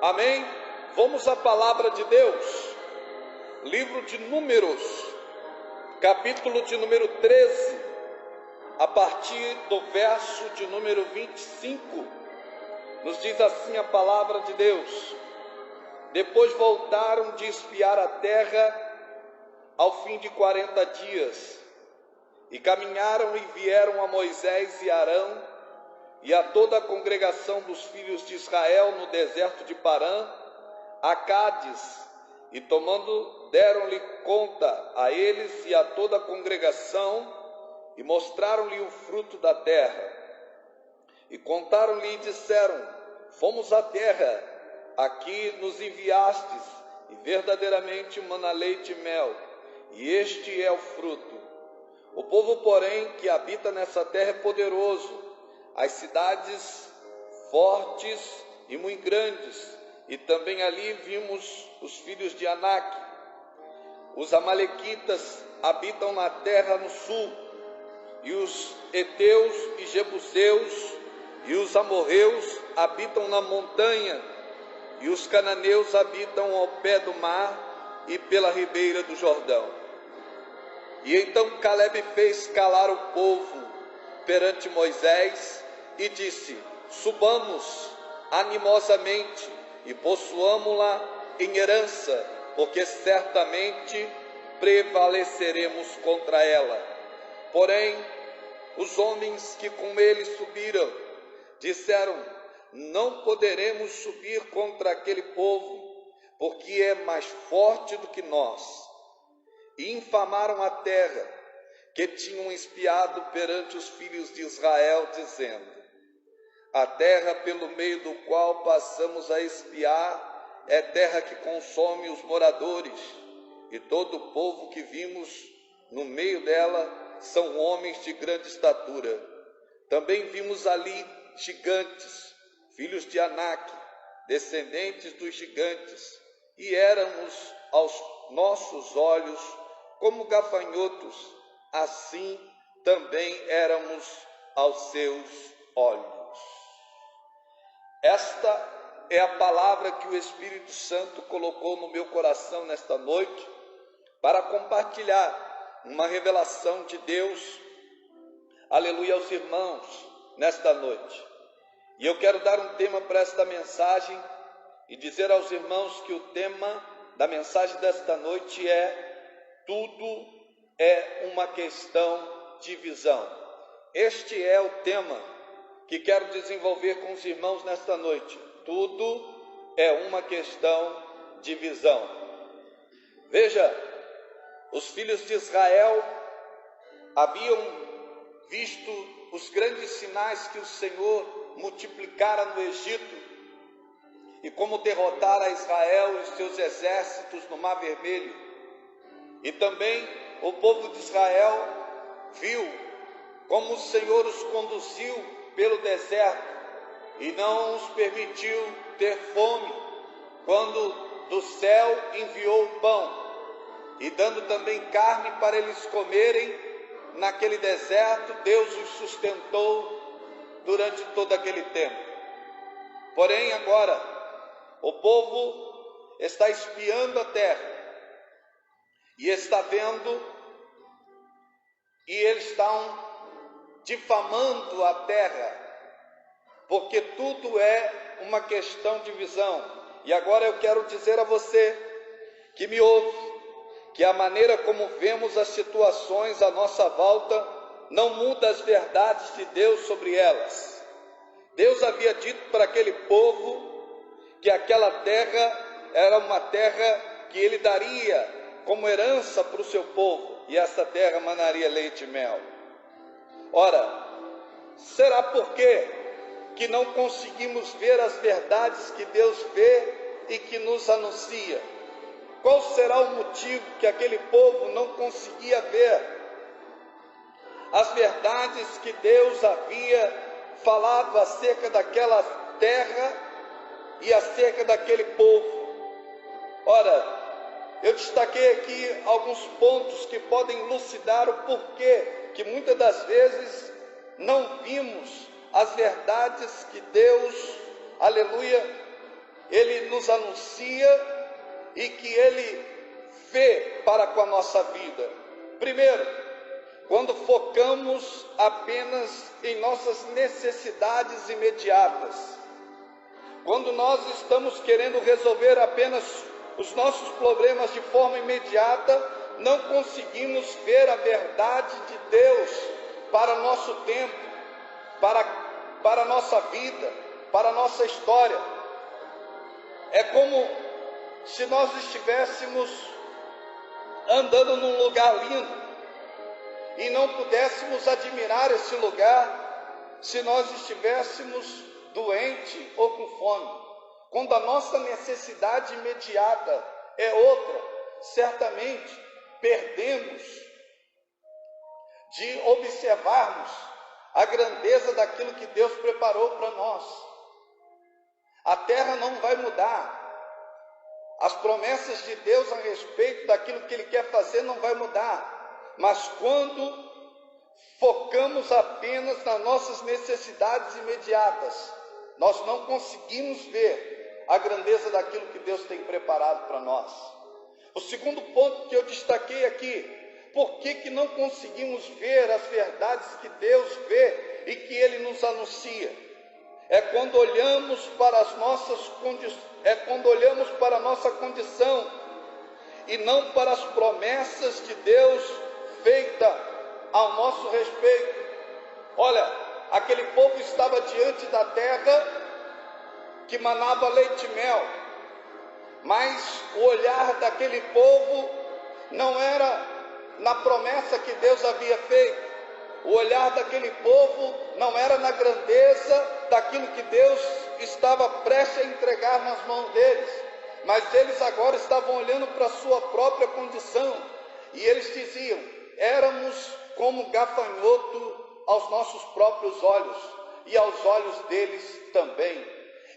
Amém? Vamos à palavra de Deus. Livro de Números, capítulo de número 13, a partir do verso de número 25, nos diz assim a palavra de Deus: Depois voltaram de espiar a terra ao fim de 40 dias, e caminharam e vieram a Moisés e Arão e a toda a congregação dos filhos de Israel no deserto de Parã, a Cádiz, e tomando, deram-lhe conta a eles e a toda a congregação, e mostraram-lhe o fruto da terra. E contaram-lhe e disseram: Fomos à terra, aqui nos enviastes, e verdadeiramente mana leite e mel, e este é o fruto. O povo, porém, que habita nessa terra é poderoso, as cidades fortes e muito grandes, e também ali vimos os filhos de Anak. Os amalequitas habitam na terra no sul, e os heteus e jebuseus e os amorreus habitam na montanha, e os cananeus habitam ao pé do mar e pela ribeira do Jordão. E então Caleb fez calar o povo perante Moisés e disse: Subamos animosamente e possuamo-la em herança, porque certamente prevaleceremos contra ela. Porém, os homens que com ele subiram disseram: Não poderemos subir contra aquele povo, porque é mais forte do que nós. E infamaram a terra que tinham espiado perante os filhos de Israel, dizendo: A terra pelo meio do qual passamos a espiar é terra que consome os moradores, e todo o povo que vimos no meio dela são homens de grande estatura. Também vimos ali gigantes, filhos de Anak, descendentes dos gigantes, e éramos aos nossos olhos como gafanhotos, assim também éramos aos seus olhos. Esta é a palavra que o Espírito Santo colocou no meu coração nesta noite, para compartilhar uma revelação de Deus, aleluia, aos irmãos, nesta noite. E eu quero dar um tema para esta mensagem e dizer aos irmãos que o tema da mensagem desta noite é: tudo é uma questão de visão. Este é o tema que quero desenvolver com os irmãos nesta noite. Tudo é uma questão de visão. Veja, os filhos de Israel haviam visto os grandes sinais que o Senhor multiplicara no Egito, e como derrotara Israel e seus exércitos no Mar Vermelho. E também o povo de Israel viu como o Senhor os conduziu pelo deserto e não os permitiu ter fome, quando do céu enviou o pão, e dando também carne para eles comerem naquele deserto. Deus os sustentou durante todo aquele tempo. Porém agora o povo está espiando a terra e está vendo, e eles estão difamando a terra, porque tudo é uma questão de visão. E agora eu quero dizer a você que me ouve, que a maneira como vemos as situações à nossa volta não muda as verdades de Deus sobre elas. Deus havia dito para aquele povo que aquela terra era uma terra que ele daria como herança para o seu povo, e essa terra manaria leite e mel. Ora, será porque que não conseguimos ver as verdades que Deus vê e que nos anuncia? Qual será o motivo que aquele povo não conseguia ver as verdades que Deus havia falado acerca daquela terra e acerca daquele povo? Ora, eu destaquei aqui alguns pontos que podem elucidar o porquê que muitas das vezes não vimos as verdades que Deus, aleluia, Ele nos anuncia e que Ele vê para com a nossa vida. Primeiro, quando focamos apenas em nossas necessidades imediatas, quando nós estamos querendo resolver apenas os nossos problemas de forma imediata, não conseguimos ver a verdade de Deus para o nosso tempo, para a nossa vida, para a nossa história. É como se nós estivéssemos andando num lugar lindo e não pudéssemos admirar esse lugar se nós estivéssemos doentes ou com fome. Quando a nossa necessidade imediata é outra, certamente perdemos de observarmos a grandeza daquilo que Deus preparou para nós. A terra não vai mudar. As promessas de Deus a respeito daquilo que Ele quer fazer não vai mudar. Mas quando focamos apenas nas nossas necessidades imediatas, nós não conseguimos ver a grandeza daquilo que Deus tem preparado para nós. O segundo ponto que eu destaquei aqui, por que não conseguimos ver as verdades que Deus vê e que Ele nos anuncia? É quando olhamos para a nossa condição e não para as promessas de Deus feitas ao nosso respeito. Olha, aquele povo estava diante da terra que manava leite e mel, mas o olhar daquele povo não era na promessa que Deus havia feito. O olhar daquele povo não era na grandeza daquilo que Deus estava prestes a entregar nas mãos deles, mas eles agora estavam olhando para a sua própria condição, e eles diziam: éramos como gafanhoto aos nossos próprios olhos, e aos olhos deles também.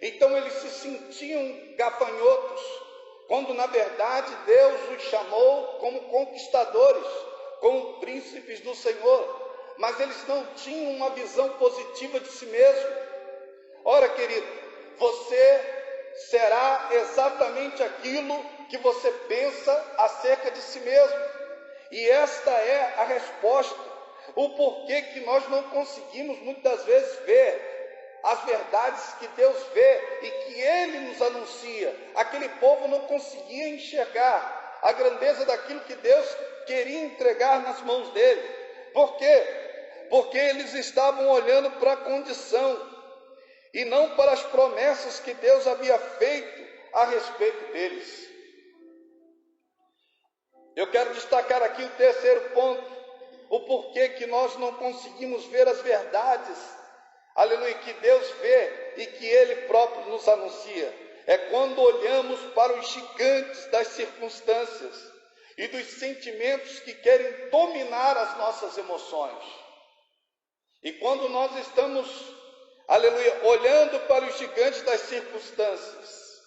Então eles se sentiam gafanhotos, quando na verdade Deus os chamou como conquistadores, como príncipes do Senhor, mas eles não tinham uma visão positiva de si mesmo. Ora, querido, você será exatamente aquilo que você pensa acerca de si mesmo. E esta é a resposta, o porquê que nós não conseguimos muitas vezes ver as verdades que Deus vê e que Ele nos anuncia. Aquele povo não conseguia enxergar a grandeza daquilo que Deus queria entregar nas mãos dele. Por quê? Porque eles estavam olhando para a condição e não para as promessas que Deus havia feito a respeito deles. Eu quero destacar aqui o terceiro ponto, o porquê que nós não conseguimos ver as verdades, aleluia, que Deus vê e que Ele próprio nos anuncia. É quando olhamos para os gigantes das circunstâncias e dos sentimentos que querem dominar as nossas emoções. E quando nós estamos, aleluia, olhando para os gigantes das circunstâncias,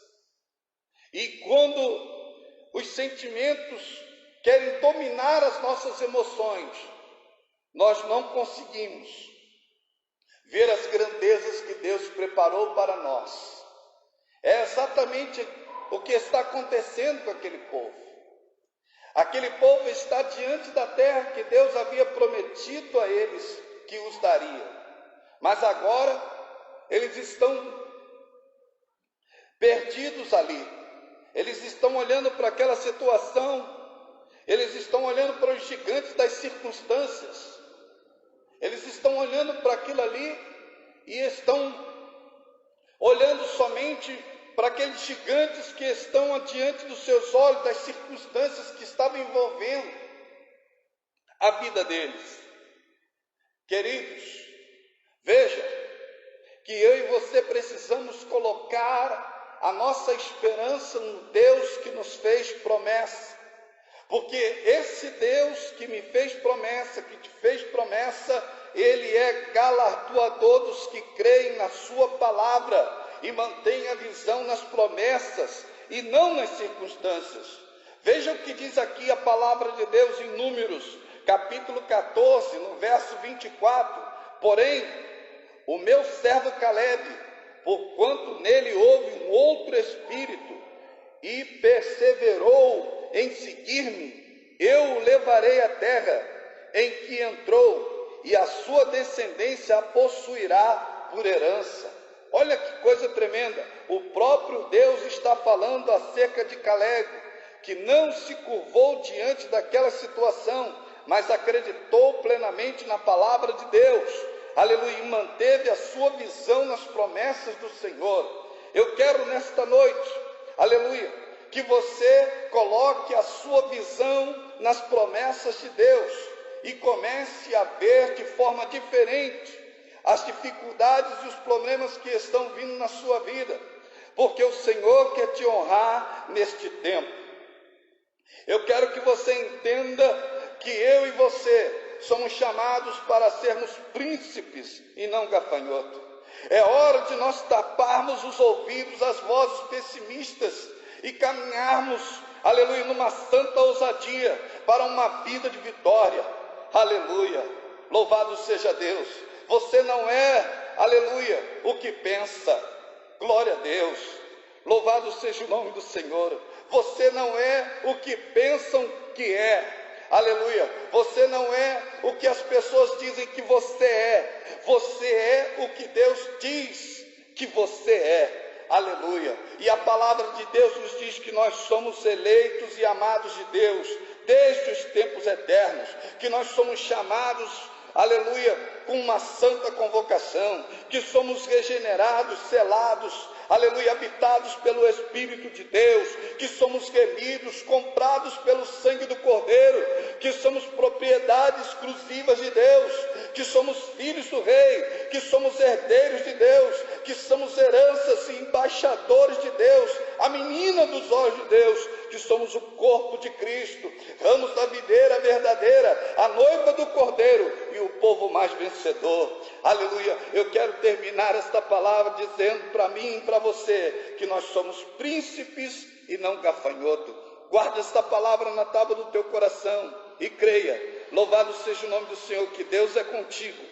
e quando os sentimentos querem dominar as nossas emoções, nós não conseguimos ver as grandezas que Deus preparou para nós. É exatamente o que está acontecendo com aquele povo. Aquele povo está diante da terra que Deus havia prometido a eles que os daria. Mas agora eles estão perdidos ali. Eles estão olhando para aquela situação. Eles estão olhando para os gigantes das circunstâncias. Eles estão olhando para aquilo ali e estão olhando somente para aqueles gigantes que estão diante dos seus olhos, das circunstâncias que estavam envolvendo a vida deles. Queridos, veja que eu e você precisamos colocar a nossa esperança no Deus que nos fez promessa. Porque esse Deus que me fez promessa, que te fez promessa, Ele é galardoador dos que creem na sua palavra e mantém a visão nas promessas e não nas circunstâncias. Veja o que diz aqui a palavra de Deus em Números, capítulo 14, no verso 24. Porém, o meu servo Caleb, porquanto nele houve um outro espírito, e perseverou em seguir-me, eu o levarei à terra em que entrou, e a sua descendência a possuirá por herança. Olha que coisa tremenda, o próprio Deus está falando acerca de Caleb, que não se curvou diante daquela situação, mas acreditou plenamente na palavra de Deus, aleluia, e manteve a sua visão nas promessas do Senhor. Eu quero nesta noite, aleluia, que você coloque a sua visão nas promessas de Deus e comece a ver de forma diferente as dificuldades e os problemas que estão vindo na sua vida, porque o Senhor quer te honrar neste tempo. Eu quero que você entenda que eu e você somos chamados para sermos príncipes e não gafanhoto. É hora de nós taparmos os ouvidos às vozes pessimistas e caminharmos, aleluia, numa santa ousadia para uma vida de vitória. Aleluia, louvado seja Deus. Você não é, aleluia, o que pensa. Glória a Deus, louvado seja o nome do Senhor. Você não é o que pensam que é, aleluia. Você não é o que as pessoas dizem que você é. Você é o que Deus diz que você é, aleluia. E a palavra de Deus nos diz que nós somos eleitos e amados de Deus desde os tempos eternos, que nós somos chamados, aleluia, com uma santa convocação, que somos regenerados, selados, aleluia, habitados pelo Espírito de Deus, que somos remidos, comprados pelo sangue do Cordeiro, que somos propriedade exclusiva de Deus, que somos filhos do Rei, que somos herdeiros de Deus, que somos heranças e embaixadores de Deus, a menina dos olhos de Deus, que somos o corpo de Cristo, ramos da videira verdadeira, a noiva do Cordeiro e o povo mais vencedor. Aleluia. Eu quero terminar esta palavra dizendo para mim e para você que nós somos príncipes e não gafanhoto. Guarde esta palavra na tábua do teu coração e creia. Louvado seja o nome do Senhor, que Deus é contigo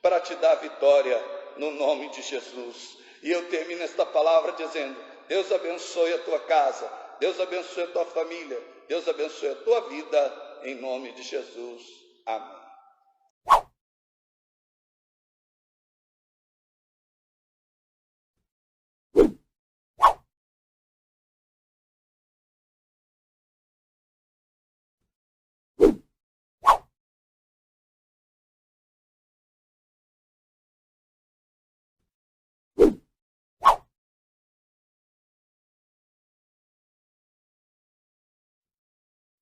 para te dar vitória no nome de Jesus. E eu termino esta palavra dizendo: Deus abençoe a tua casa, Deus abençoe a tua família, Deus abençoe a tua vida, em nome de Jesus. Amém.